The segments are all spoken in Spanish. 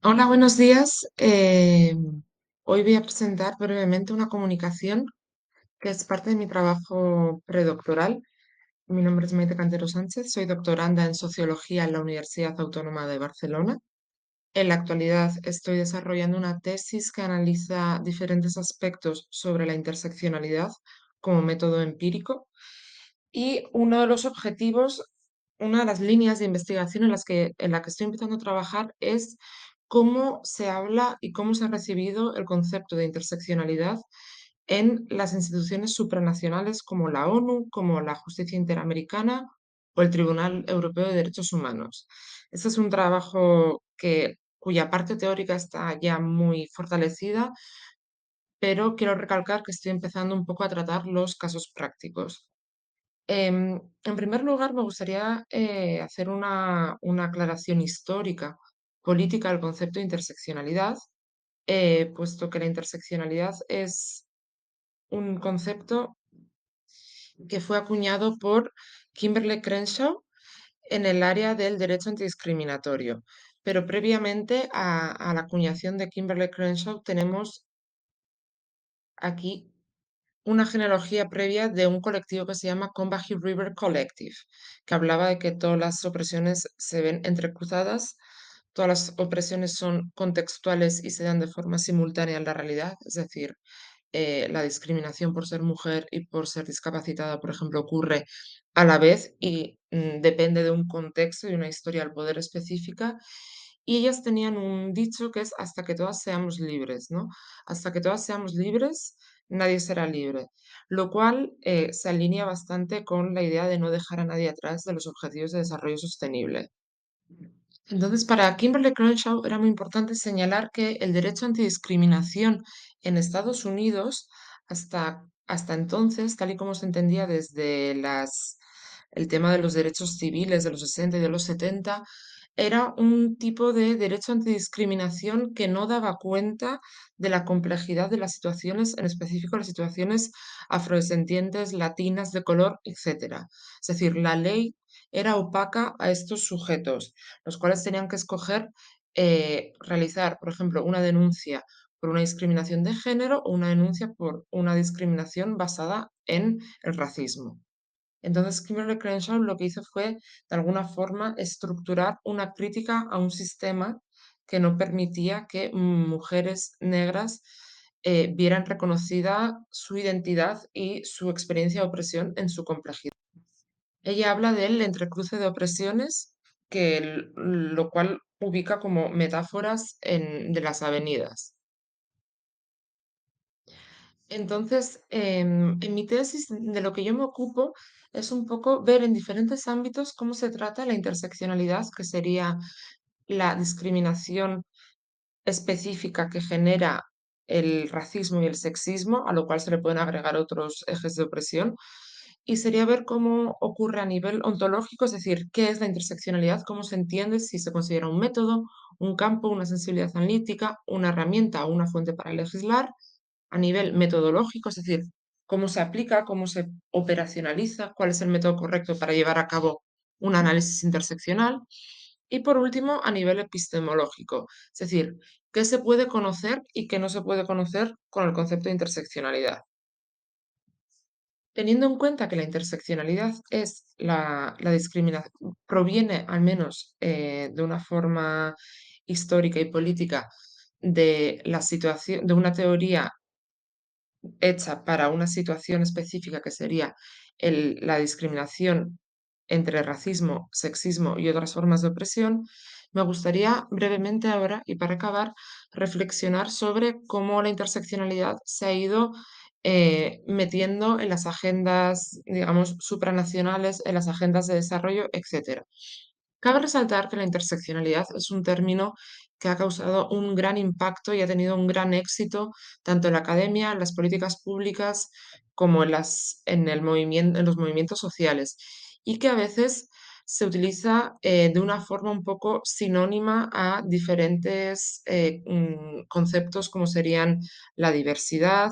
Hola, buenos días. Hoy voy a presentar brevemente una comunicación que es parte de mi trabajo predoctoral. Mi nombre es Maite Cantero Sánchez, soy doctoranda en Sociología en la Universidad Autónoma de Barcelona. En la actualidad estoy desarrollando una tesis que analiza diferentes aspectos sobre la interseccionalidad como método empírico y uno de los objetivos, una de las líneas de investigación en la que estoy empezando a trabajar es cómo se habla y cómo se ha recibido el concepto de interseccionalidad en las instituciones supranacionales como la ONU, como la Justicia Interamericana o el Tribunal Europeo de Derechos Humanos. Este es un trabajo cuya parte teórica está ya muy fortalecida, pero quiero recalcar que estoy empezando un poco a tratar los casos prácticos. En primer lugar, me gustaría hacer una aclaración histórica, política del concepto de interseccionalidad, puesto que la interseccionalidad es un concepto que fue acuñado por Kimberly Crenshaw en el área del derecho antidiscriminatorio. Pero previamente a la acuñación de Kimberly Crenshaw tenemos aquí una genealogía previa de un colectivo que se llama Combahee River Collective, que hablaba de que todas las opresiones se ven entrecruzadas, todas las opresiones son contextuales y se dan de forma simultánea en la realidad, es decir, la discriminación por ser mujer y por ser discapacitada, por ejemplo, ocurre a la vez y depende de un contexto y una historia del poder específica. Y ellas tenían un dicho que es hasta que todas seamos libres, ¿no? Hasta que todas seamos libres, nadie será libre, lo cual se alinea bastante con la idea de no dejar a nadie atrás de los objetivos de desarrollo sostenible. Entonces, para Kimberly Crenshaw era muy importante señalar que el derecho antidiscriminación en Estados Unidos, hasta entonces, tal y como se entendía desde el tema de los derechos civiles de los 60 y de los 70, era un tipo de derecho antidiscriminación que no daba cuenta de la complejidad de las situaciones, en específico las situaciones afrodescendientes, latinas, de color, etcétera. Es decir, la ley era opaca a estos sujetos, los cuales tenían que escoger realizar, por ejemplo, una denuncia por una discriminación de género o una denuncia por una discriminación basada en el racismo. Entonces, Kimberly Crenshaw lo que hizo fue, de alguna forma, estructurar una crítica a un sistema que no permitía que mujeres negras vieran reconocida su identidad y su experiencia de opresión en su complejidad. Ella habla del entrecruce de opresiones, lo cual ubica como metáforas de las avenidas. Entonces, en mi tesis, de lo que yo me ocupo es un poco ver en diferentes ámbitos cómo se trata la interseccionalidad, que sería la discriminación específica que genera el racismo y el sexismo, a lo cual se le pueden agregar otros ejes de opresión, y sería ver cómo ocurre a nivel ontológico, es decir, qué es la interseccionalidad, cómo se entiende, si se considera un método, un campo, una sensibilidad analítica, una herramienta o una fuente para legislar, a nivel metodológico, es decir, cómo se aplica, cómo se operacionaliza, cuál es el método correcto para llevar a cabo un análisis interseccional. Y por último, a nivel epistemológico, es decir, qué se puede conocer y qué no se puede conocer con el concepto de interseccionalidad. Teniendo en cuenta que la interseccionalidad es la discriminación, proviene al menos de una forma histórica y política de la situación, de una teoría hecha para una situación específica que sería la discriminación entre racismo, sexismo y otras formas de opresión, me gustaría brevemente ahora, y para acabar, reflexionar sobre cómo la interseccionalidad se ha ido metiendo en las agendas, digamos, supranacionales, en las agendas de desarrollo, etcétera. Cabe resaltar que la interseccionalidad es un término que ha causado un gran impacto y ha tenido un gran éxito tanto en la academia, en las políticas públicas, como en los movimientos sociales, y que a veces se utiliza de una forma un poco sinónima a diferentes conceptos como serían la diversidad,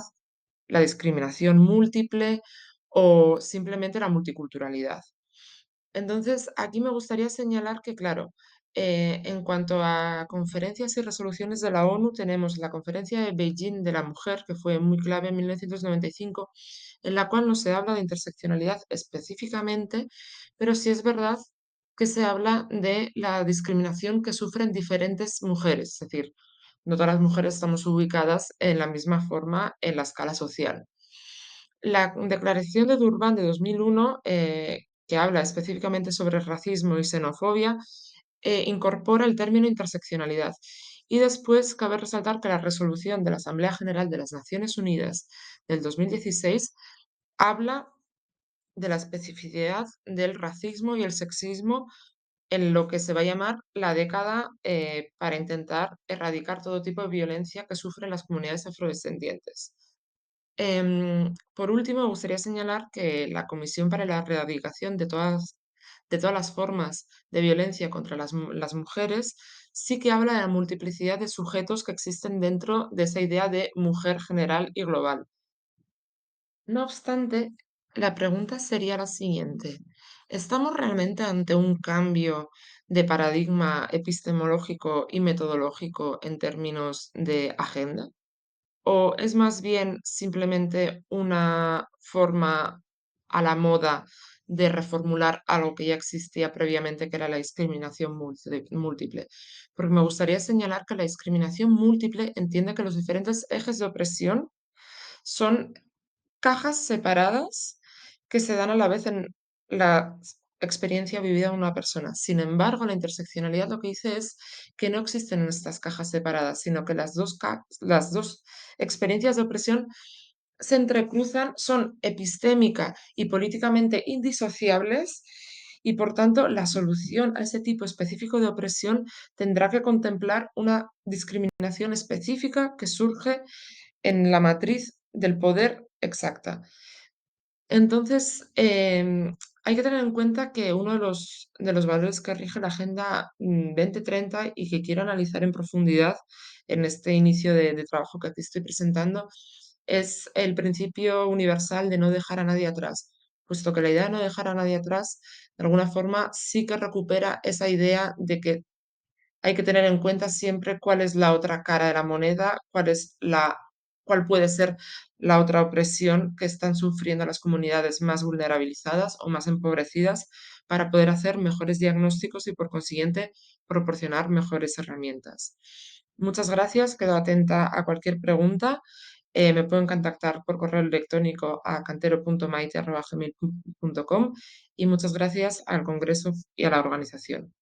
la discriminación múltiple o simplemente la multiculturalidad. Entonces, aquí me gustaría señalar que, claro, En cuanto a conferencias y resoluciones de la ONU, tenemos la Conferencia de Beijing de la Mujer, que fue muy clave en 1995, en la cual no se habla de interseccionalidad específicamente, pero sí es verdad que se habla de la discriminación que sufren diferentes mujeres, es decir, no todas las mujeres estamos ubicadas en la misma forma en la escala social. La Declaración de Durban de 2001, que habla específicamente sobre racismo y xenofobia, incorpora el término interseccionalidad. Y después cabe resaltar que la resolución de la Asamblea General de las Naciones Unidas del 2016 habla de la especificidad del racismo y el sexismo en lo que se va a llamar la década para intentar erradicar todo tipo de violencia que sufren las comunidades afrodescendientes. Por último, me gustaría señalar que la Comisión para la Erradicación de todas las formas de violencia contra las mujeres sí que habla de la multiplicidad de sujetos que existen dentro de esa idea de mujer general y global. No obstante, la pregunta sería la siguiente: ¿estamos realmente ante un cambio de paradigma epistemológico y metodológico en términos de agenda? ¿O es más bien simplemente una forma a la moda de reformular algo que ya existía previamente, que era la discriminación múltiple? Porque me gustaría señalar que la discriminación múltiple entiende que los diferentes ejes de opresión son cajas separadas que se dan a la vez en la experiencia vivida de una persona. Sin embargo, la interseccionalidad lo que dice es que no existen estas cajas separadas, sino que las dos experiencias de opresión se entrecruzan, son epistémica y políticamente indisociables y, por tanto, la solución a ese tipo específico de opresión tendrá que contemplar una discriminación específica que surge en la matriz del poder exacta. Entonces, hay que tener en cuenta que uno de los valores que rige la Agenda 2030 y que quiero analizar en profundidad en este inicio de trabajo que aquí estoy presentando es el principio universal de no dejar a nadie atrás, puesto que la idea de no dejar a nadie atrás, de alguna forma, sí que recupera esa idea de que hay que tener en cuenta siempre cuál es la otra cara de la moneda, cuál puede ser la otra opresión que están sufriendo las comunidades más vulnerabilizadas o más empobrecidas para poder hacer mejores diagnósticos y, por consiguiente, proporcionar mejores herramientas. Muchas gracias, quedo atenta a cualquier pregunta. Me pueden contactar por correo electrónico a cantero.maite@gmail.com y muchas gracias al Congreso y a la organización.